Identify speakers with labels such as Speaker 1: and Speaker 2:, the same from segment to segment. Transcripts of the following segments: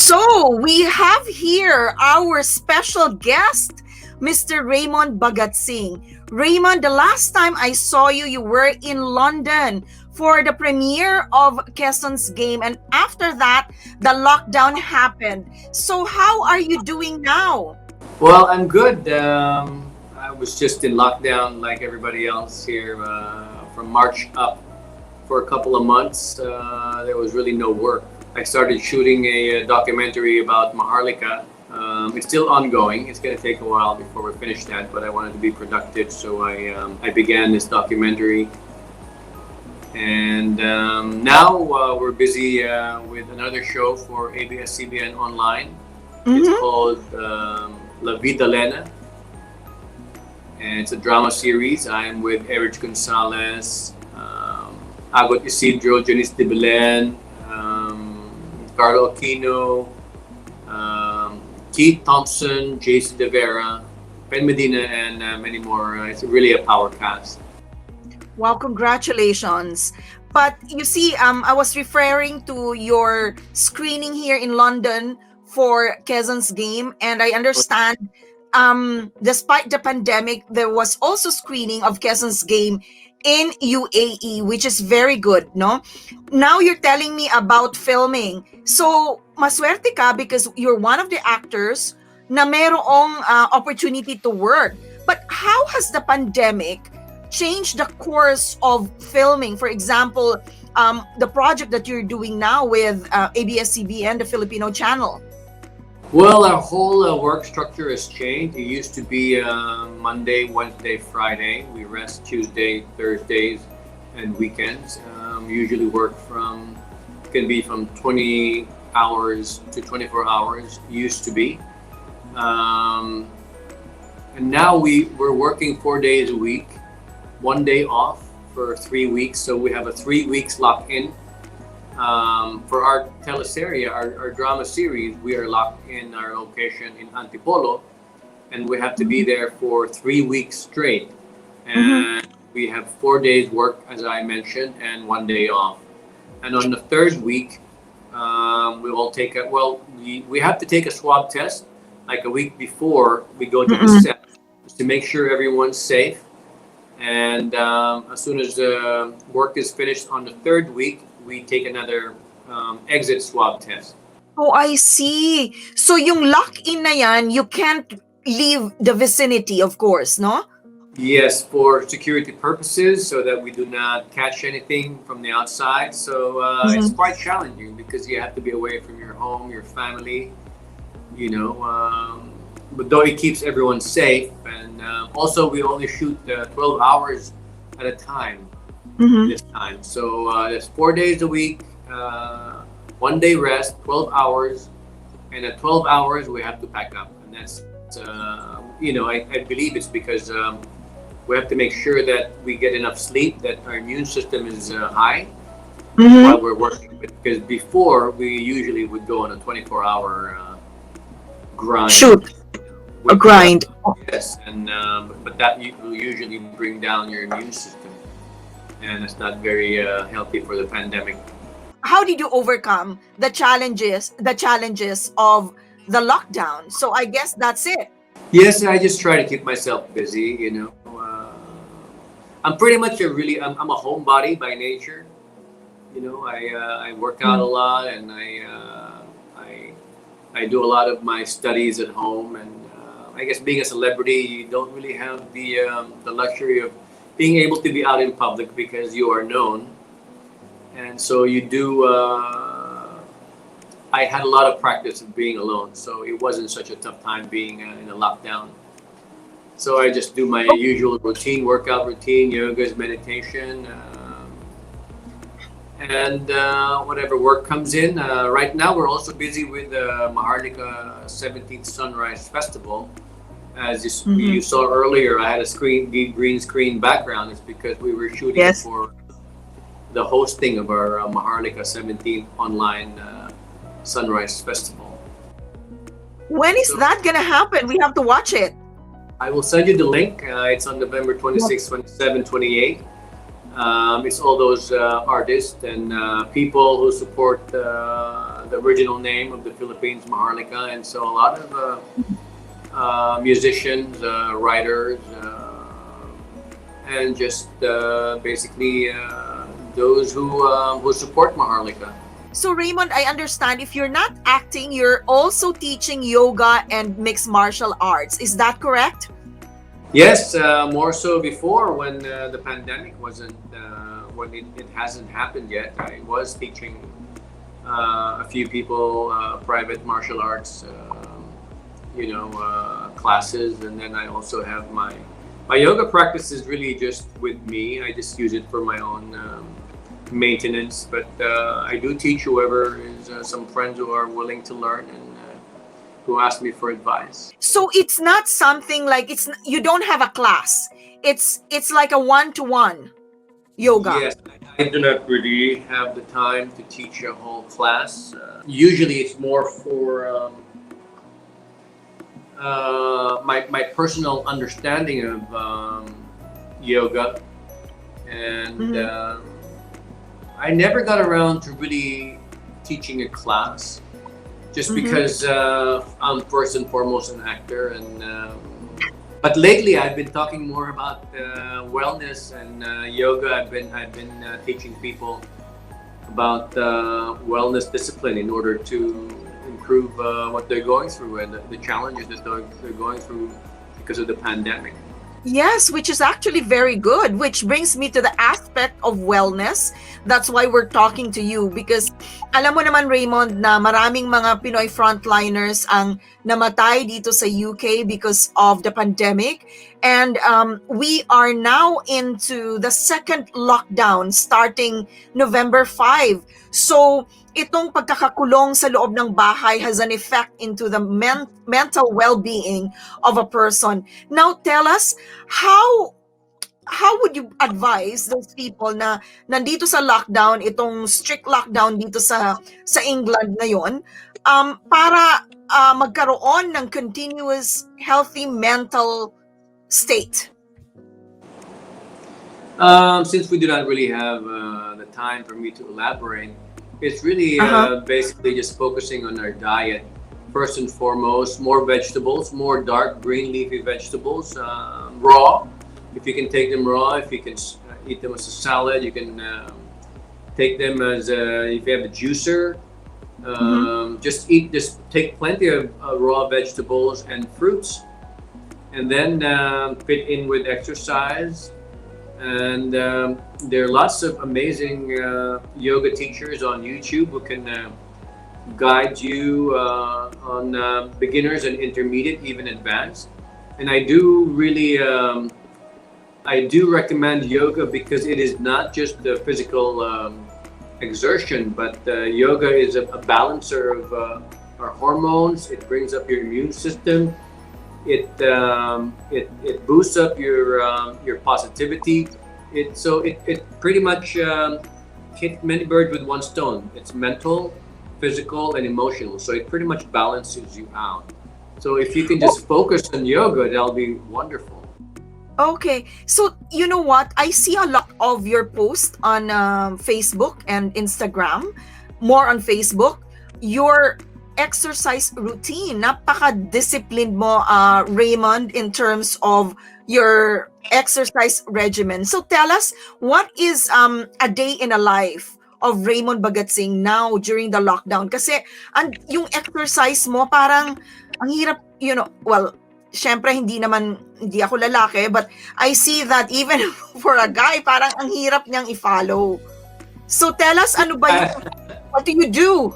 Speaker 1: So we have here our special guest, Mr. Raymond Bagatsing. Raymond, the last time I saw you, you were in London for the premiere of Quezon's Game, and after that, the lockdown happened. So how are you doing now?
Speaker 2: Well, I'm good. I was just in lockdown like everybody else here from March up for a couple of months. There was really no work. I started shooting a documentary about Maharlika. It's still ongoing. It's going to take a while before we finish that, but I wanted to be productive, so I began this documentary. And now we're busy with another show for abs-cbn online. It's called La Vida Lena, and it's a drama series. I'm with Erich Gonzalez, Agot Isidro, Janice de Belen, Carlo Aquino, Keith Thompson, JC De Vera, Ben Medina, and many more. It's really a power cast.
Speaker 1: Wow, congratulations. But you see, I was referring to your screening here in London for Quezon's Game, and I understand despite the pandemic, there was also screening of Quezon's Game in UAE, which is very good, no? Now you're telling me about filming. So, maswerte ka because you're one of the actors na merong opportunity to work. But how has the pandemic changed the course of filming? For example, the project that you're doing now with ABS-CBN, the Filipino channel.
Speaker 2: Well, our whole work structure has changed. It used to be Monday, Wednesday, Friday. We rest Tuesday, Thursdays, and weekends. Usually work can be from 20 hours to 24 hours, used to be. And now we're working 4 days a week, 1 day off for 3 weeks. So we have a 3 weeks lock-in. For our teleserie, our drama series, we are locked in our location in Antipolo, and we have to be there for 3 weeks straight. And we have 4 days work, as I mentioned, and 1 day off. And on the third week, we will take we have to take a swab test like a week before we go to the set to make sure everyone's safe. And as soon as the work is finished on the third week, we take another exit swab test.
Speaker 1: Oh, I see. So yung lock-in na yan, you can't leave the vicinity, of course, no?
Speaker 2: Yes, for security purposes, so that we do not catch anything from the outside. So it's quite challenging because you have to be away from your home, your family, you know. But though it keeps everyone safe, and also we only shoot 12 hours at a time. This time. So that's 4 days a week, 1 day rest, 12 hours, and at 12 hours we have to pack up. And that's, I believe it's because we have to make sure that we get enough sleep, that our immune system is high while we're working. Because before, we usually would go on a 24-hour grind.
Speaker 1: Shoot. A grind.
Speaker 2: Yes, and but that will usually bring down your immune system. And it's not very healthy for the pandemic.
Speaker 1: How did you overcome the challenges of the lockdown? So I guess that's it.
Speaker 2: Yes, I just try to keep myself busy. You know, I'm pretty much I'm a homebody by nature. You know, I work out a lot, and I do a lot of my studies at home. And I guess being a celebrity, you don't really have the luxury of being able to be out in public because you are known. And so you do, I had a lot of practice of being alone, so it wasn't such a tough time being in a lockdown. So I just do my usual routine, workout routine, yogas, meditation, and whatever work comes in. Right now we're also busy with the Maharlika 17th Sunrise Festival. As you saw earlier, I had a green screen background. It's because we were shooting for the hosting of our Maharlika 17th online Sunrise Festival.
Speaker 1: When is that gonna happen? We have to watch it.
Speaker 2: I will send you the link. It's on November 26, 27, 28. It's all those artists and people who support the original name of the Philippines, Maharlika, and so a lot of musicians, writers, and just basically those who support Maharlika.
Speaker 1: So Raymond, I understand if you're not acting, you're also teaching yoga and mixed martial arts. Is that correct?
Speaker 2: Yes, more so before when the pandemic wasn't, when it hasn't happened yet. I was teaching a few people private martial arts, classes, and then I also have my yoga practice is really just with me. I just use it for my own maintenance, but I do teach whoever is some friends who are willing to learn and who ask me for advice.
Speaker 1: So it's not something like you don't have a class. It's like a one-to-one yoga.
Speaker 2: Yes, I do not really have the time to teach a whole class. Usually, it's more for my personal understanding of yoga, and I never got around to really teaching a class, just because I'm first and foremost an actor, and but lately I've been talking more about wellness and yoga. I've been teaching people about wellness discipline in order to improve what they're going through and the challenges that they're going through because of the pandemic.
Speaker 1: Yes, which is actually very good, which brings me to the aspect of wellness. That's why we're talking to you, because alam mo naman, Raymond, na maraming mga Pinoy frontliners ang namatay dito sa UK because of the pandemic. And we are now into the second lockdown starting November 5. So itong pagkakakulong sa loob ng bahay has an effect into the mental well-being of a person. Now tell us, how would you advise those people na nandito sa lockdown, itong strict lockdown dito sa England ngayon, para magkaroon ng continuous healthy mental state?
Speaker 2: Since we do not really have the time for me to elaborate, it's really basically just focusing on our diet. First and foremost, more vegetables, more dark green leafy vegetables, raw. If you can take them raw, if you can eat them as a salad, you can take them as if you have a juicer. Just take plenty of raw vegetables and fruits, and then fit in with exercise. And there are lots of amazing yoga teachers on YouTube who can guide you on beginners and intermediate, even advanced. And I do really recommend yoga because it is not just the physical exertion, but yoga is a balancer of our hormones. It brings up your immune system. It boosts up your positivity. It pretty much hit many birds with one stone. It's mental, physical, and emotional. So it pretty much balances you out. So if you can just focus on yoga, that'll be wonderful.
Speaker 1: Okay, so you know what? I see a lot of your posts on Facebook and Instagram. More on Facebook. Your exercise routine, napaka-disciplined mo, Raymond, in terms of your exercise regimen. So tell us, what is a day in a life of Raymond Bagatsing now during the lockdown? Kasi yung exercise mo parang ang hirap, well, syempre hindi ako lalaki, but I see that even for a guy, parang ang hirap niyang i-follow. So tell us, what do you do?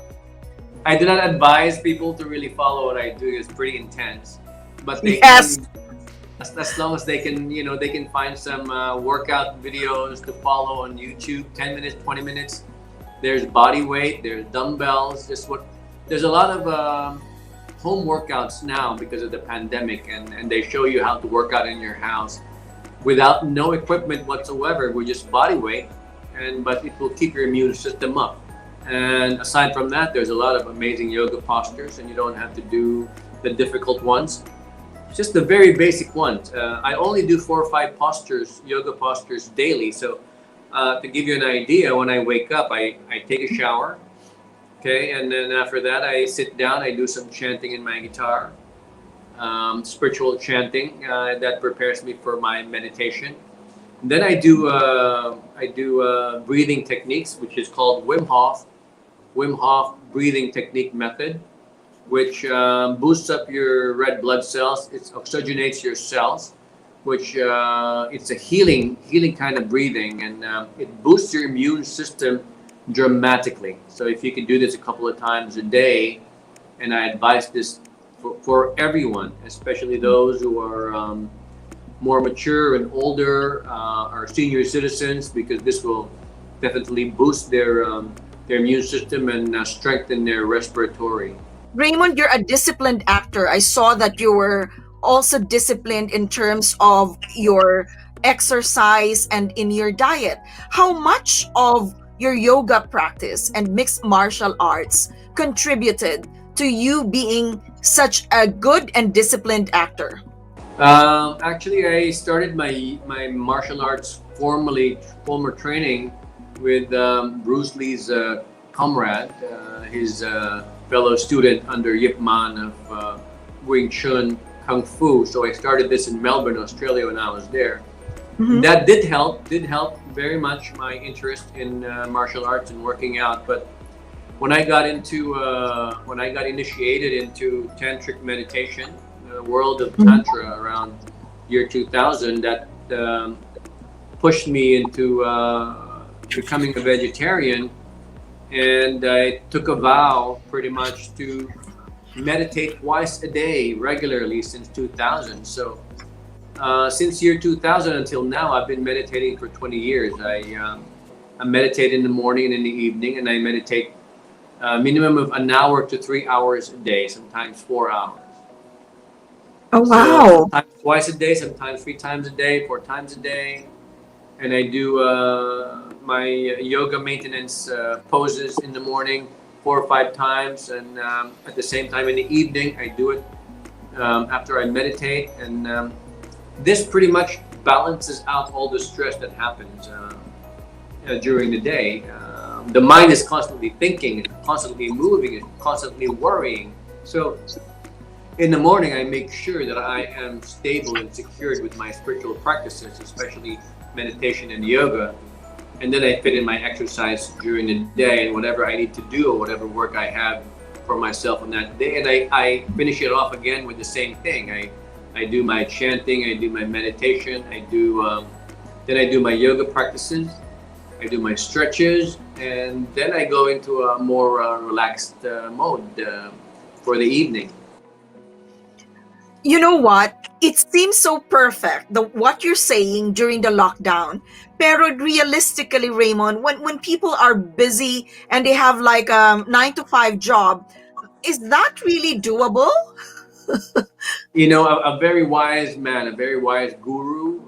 Speaker 2: I do not advise people to really follow what I do. It's pretty intense, but they
Speaker 1: Yes.
Speaker 2: can, as long as they can, they can find some workout videos to follow on YouTube. 10 minutes, 20 minutes. There's body weight. There's dumbbells. There's a lot of home workouts now because of the pandemic, and they show you how to work out in your house without no equipment whatsoever. With just body weight, but it will keep your immune system up. And aside from that, there's a lot of amazing yoga postures, and you don't have to do the difficult ones. Just the very basic ones. I only do 4 or 5 yoga postures daily. So to give you an idea, when I wake up, I take a shower, Okay, and then after that, I sit down. I do some chanting in my guitar, spiritual chanting that prepares me for my meditation. Then I do breathing techniques, which is called Wim Hof breathing technique method, which boosts up your red blood cells. It oxygenates your cells, which it's a healing kind of breathing, and it boosts your immune system dramatically. So if you can do this a couple of times a day, and I advise this for everyone, especially those who are more mature and older, or senior citizens, because this will definitely boost their immune system and strengthen their respiratory.
Speaker 1: Raymond, you're a disciplined actor. I saw that you were also disciplined in terms of your exercise and in your diet. How much of your yoga practice and mixed martial arts contributed to you being such a good and disciplined actor?
Speaker 2: Actually, I started my martial arts former training with Bruce Lee's comrade, his fellow student under Yip Man of Wing Chun Kung Fu. So I started this in Melbourne, Australia, when I was there.
Speaker 1: Mhm.
Speaker 2: That did help very much my interest in martial arts and working out. But when I got initiated into tantric meditation, the world of
Speaker 1: Mhm.
Speaker 2: tantra around year 2000, that pushed me into becoming a vegetarian, and I took a vow pretty much to meditate twice a day regularly since 2000. So since year 2000 until now, I've been meditating for 20 years. I meditate in the morning and in the evening, and I meditate a minimum of an hour to 3 hours a day, sometimes 4 hours.
Speaker 1: Oh,
Speaker 2: So
Speaker 1: wow.
Speaker 2: sometimes twice a day, sometimes 3 times a day, 4 times a day. And I do my yoga maintenance poses in the morning 4 or 5 times, and at the same time in the evening I do it after I meditate, and this pretty much balances out all the stress that happens during the day. The mind is constantly thinking, it's constantly moving, it's constantly worrying. So in the morning, I make sure that I am stable and secured with my spiritual practices, especially meditation and yoga. And then I fit in my exercise during the day and whatever I need to do or whatever work I have for myself on that day. And I finish it off again with the same thing. I do my chanting, I do my meditation, then I do my yoga practices, I do my stretches, and then I go into a more relaxed mode for the evening.
Speaker 1: You know what? It seems so perfect, what you're saying during the lockdown. Pero realistically, Raymond, when people are busy and they have like a 9 to 5 job, is that really doable?
Speaker 2: A very wise man, a very wise guru,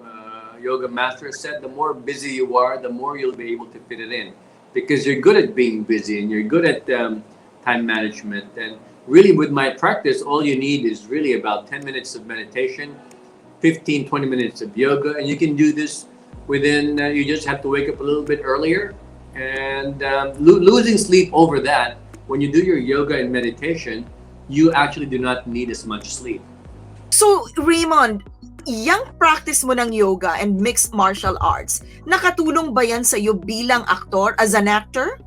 Speaker 2: yoga master said, the more busy you are, the more you'll be able to fit it in, because you're good at being busy and you're good at time management. And really, with my practice, all you need is really about 10 minutes of meditation, 15, 20 minutes of yoga, and you can do this within, you just have to wake up a little bit earlier, and losing sleep over that. When you do your yoga and meditation, you actually do not need as much sleep.
Speaker 1: So, Raymond, yung practice mo ng yoga and mixed martial arts, nakatulong ba yan sa'yo bilang aktor, as an actor?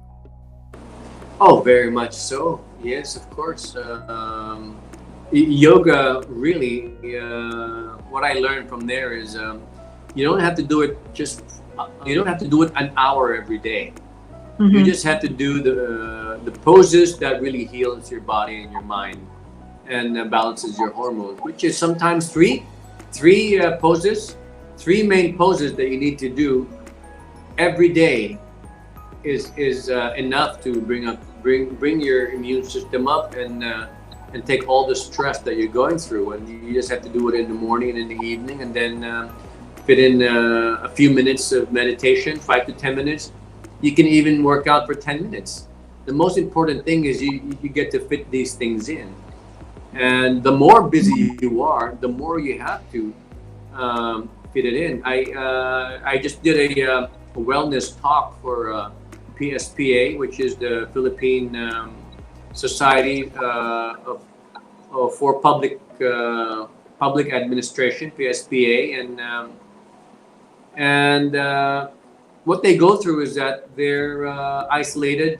Speaker 2: Oh, very much so. Yes, of course. Yoga really, what I learned from there is you don't have to do it you don't have to do it an hour every day. You just have to do the poses that really heals your body and your mind, and balances your hormones, which is sometimes three poses, three main poses that you need to do every day is enough to bring your immune system up, and take all the stress that you're going through. And you just have to do it in the morning and in the evening, and then fit in a few minutes of meditation, 5 to 10 minutes. You can even work out for 10 minutes. The most important thing is you get to fit these things in. And the more busy you are, the more you have to fit it in. I just did a wellness talk for PSPA, which is the Philippine Society for Public Administration, PSPA, and what they go through is that they're isolated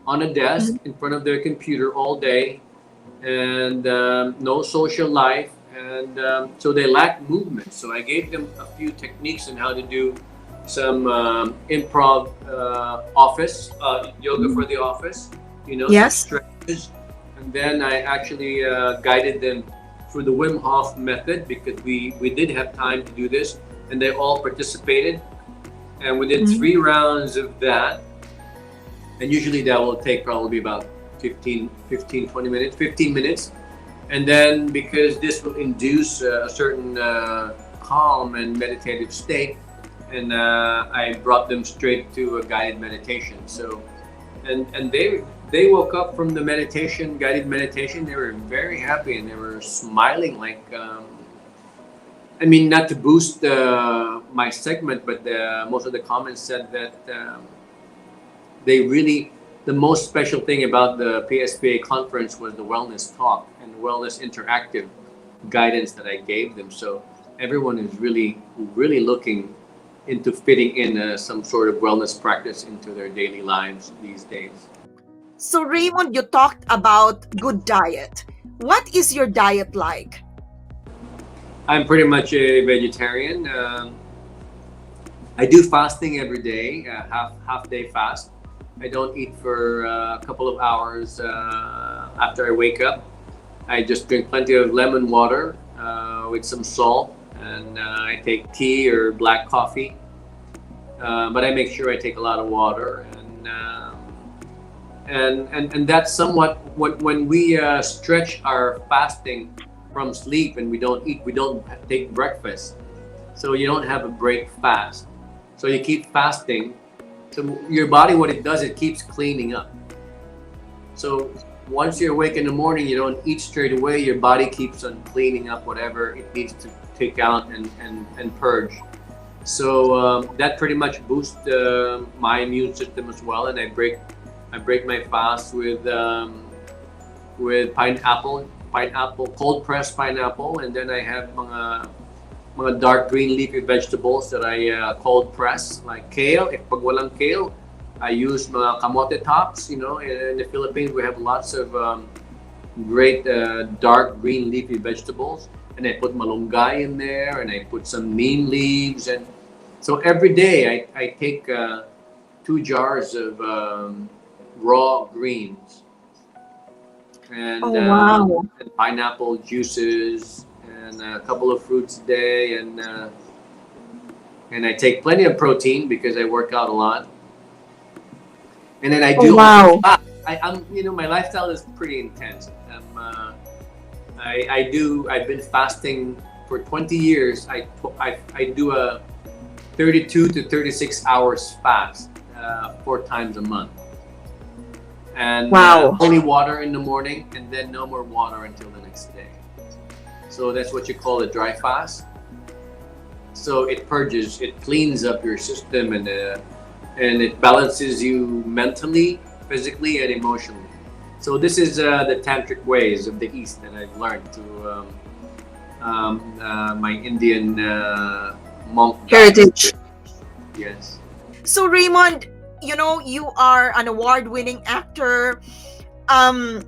Speaker 2: on a desk
Speaker 1: Mhm.
Speaker 2: in front of their computer all day, and no social life, and so they lack movement. So I gave them a few techniques on how to do some improv office yoga for the office, some
Speaker 1: Yes.
Speaker 2: stretches, and then I actually guided them through the Wim Hof method, because we did have time to do this, and they all participated, and we did
Speaker 1: Mhm.
Speaker 2: 3 rounds of that, and usually that will take probably about 20 minutes, 15 minutes. And then, because this will induce a certain calm and meditative state, and I brought them straight to a guided meditation. So, and they woke up from the guided meditation. They were very happy, and they were smiling like. I mean, not to boost my segment, but most of the comments said that they really, the most special thing about the PSPA conference was the wellness talk and wellness interactive guidance that I gave them. So everyone is really, really looking into fitting in some sort of wellness practice into their daily lives these days.
Speaker 1: So, Raymond, you talked about good diet. What is your diet like?
Speaker 2: I'm pretty much a vegetarian. I do fasting every day, half day fast. I don't eat for a couple of hours after I wake up. I just drink plenty of lemon water with some salt, and I take tea or black coffee. But I make sure I take a lot of water, and that's somewhat when we stretch our fasting from sleep, and we don't eat, we don't take breakfast, so you don't have a break fast. So you keep fasting. So your body, what it does, it keeps cleaning up. So once you're awake in the morning, you don't eat straight away. Your body keeps on cleaning up whatever it needs to take out and purge. So that pretty much boosts my immune system as well. And I break my fast with pineapple, cold pressed pineapple, and then I have mga dark green leafy vegetables that I cold press, like kale. If pag walang kale, I use mga kamote tops. In the Philippines we have lots of great dark green leafy vegetables, and I put malunggay in there, and I put some neem leaves, and so every day I take 2 jars of raw greens,
Speaker 1: Oh,
Speaker 2: and,
Speaker 1: wow.
Speaker 2: and pineapple juices, and a couple of fruits a day, and I take plenty of protein because I work out a lot, and then I
Speaker 1: Oh,
Speaker 2: do also
Speaker 1: wow.
Speaker 2: fast. I'm my lifestyle is pretty intense. I've been fasting for 20 years. I do a 32 to 36 hours fast 4 times a month, and
Speaker 1: Wow.
Speaker 2: only water in the morning, and then no more water until the next day. So that's what you call a dry fast. So it purges, it cleans up your system, and it balances you mentally, physically, and emotionally. So this is the tantric ways of the East that I've learned through my Indian monk
Speaker 1: Heritage.
Speaker 2: guides. Yes.
Speaker 1: So, Raymond, you are an award-winning actor. Um,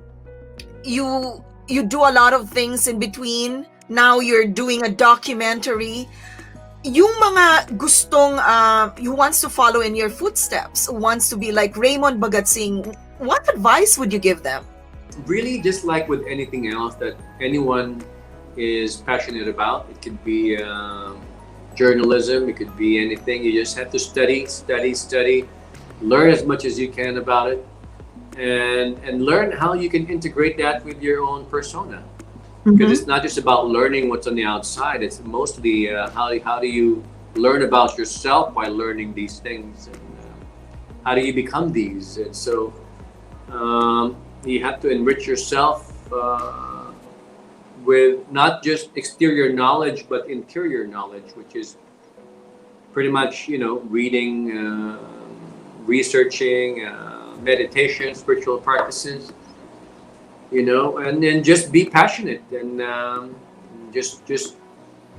Speaker 1: you do a lot of things in between. Now you're doing a documentary. Yung mga who wants to follow in your footsteps, who wants to be like Raymond Bagatsing, what advice would you give them?
Speaker 2: Really, just like with anything else that anyone is passionate about, it could be journalism, it could be anything. You just have to study, learn as much as you can about it, and learn how you can integrate that with your own persona. Because
Speaker 1: Mhm.
Speaker 2: it's not just about learning what's on the outside. It's mostly how do you learn about yourself by learning these things, and how do you become these. And so you have to enrich yourself with not just exterior knowledge, but interior knowledge, which is pretty much reading researching meditation, spiritual practices, and then just be passionate and just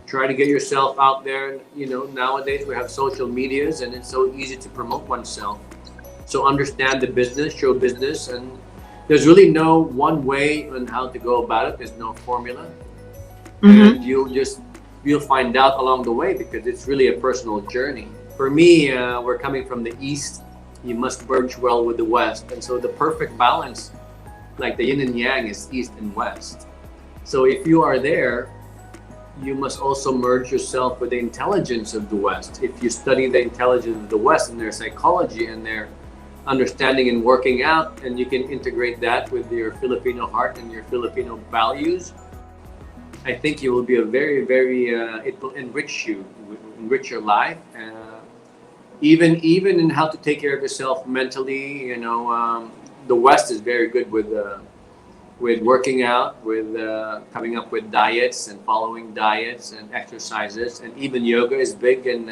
Speaker 2: try to get yourself out there. Nowadays we have social medias and it's so easy to promote oneself. So understand the business, show business, and there's really no one way on how to go about it. There's no formula,
Speaker 1: Mm-hmm.
Speaker 2: and you'll find out along the way because it's really a personal journey. For me, we're coming from the east. You must merge well with the west, and so the perfect balance, like the yin and yang, is east and west. So if you are there, you must also merge yourself with the intelligence of the west. If you study the intelligence of the west and their psychology and their understanding and working out, and you can integrate that with your Filipino heart and your Filipino values, I think you will be a very, very, it will enrich you, enrich your life. Even in how to take care of yourself mentally, the West is very good with working out, with coming up with diets and following diets and exercises, and even yoga is big in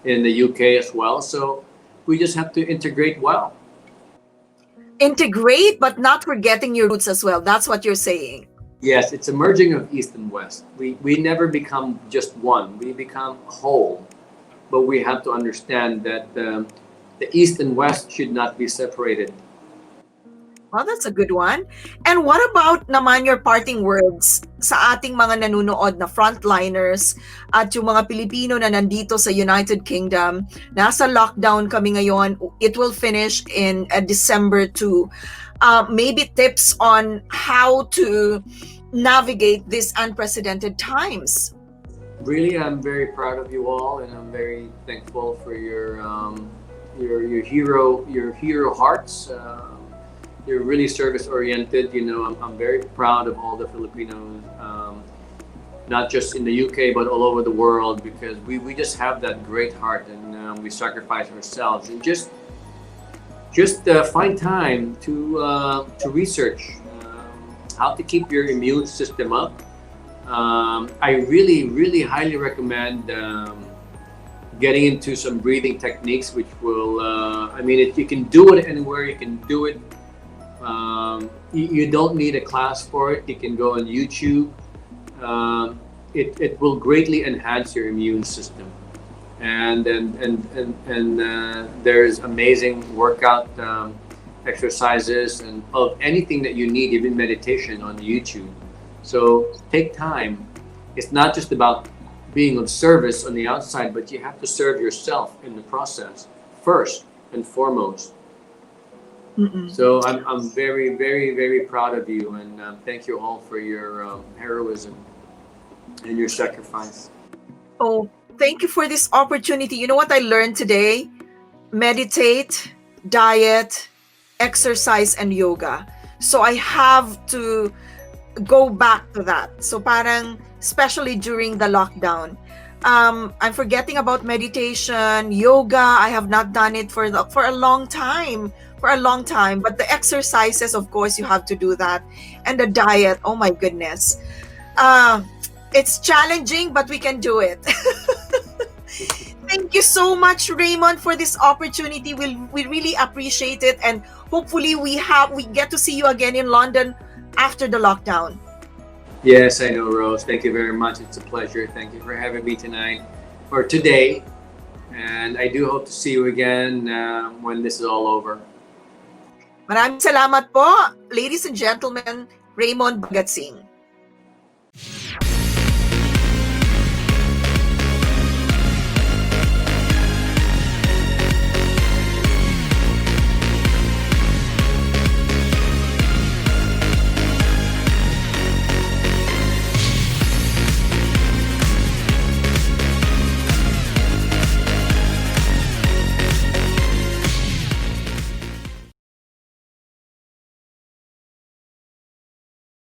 Speaker 2: the UK as well. So we just have to integrate well.
Speaker 1: Integrate, but not forgetting your roots as well. That's what you're saying.
Speaker 2: Yes, it's a merging of East and West. We never become just one. We become whole. But we have to understand that the East and West should not be separated.
Speaker 1: Well, that's a good one. And what about naman your parting words sa ating mga nanunood na frontliners at yung mga Pilipino na nandito sa United Kingdom? Nasa lockdown kami ngayon. It will finish in December 2. Maybe tips on how to navigate these unprecedented times.
Speaker 2: Really, I'm very proud of you all, and I'm very thankful for your hero hearts. You're really service oriented. I'm very proud of all the Filipinos, not just in the UK but all over the world, because we just have that great heart, and we sacrifice ourselves and just find time to research how to keep your immune system up. I really, really highly recommend getting into some breathing techniques, which will, if you can do it anywhere, you can do it. You don't need a class for it. You can go on YouTube. It will greatly enhance your immune system. And there's amazing workout exercises and of anything that you need, even meditation on YouTube. So take time. It's not just about being of service on the outside, but you have to serve yourself in the process first and foremost.
Speaker 1: Mm-mm.
Speaker 2: So I'm very, very, very proud of you, and thank you all for your heroism and your sacrifice.
Speaker 1: Oh, thank you for this opportunity. You know what I learned today? Meditate, diet, exercise, and yoga. So I have to go back to that. So parang, especially during the lockdown, I'm forgetting about meditation, yoga. I have not done it for a long time. But the exercises, of course, you have to do that. And the diet, oh my goodness. It's challenging, but we can do it. Thank you so much, Raymond, for this opportunity. We really appreciate it, and hopefully we get to see you again in London after the lockdown.
Speaker 2: Yes, I know, Rose. Thank you very much. It's a pleasure. Thank you for having me tonight or today, and I do hope to see you again when this is all over.
Speaker 1: Maraming salamat po, ladies and gentlemen, Raymond Bagatsing.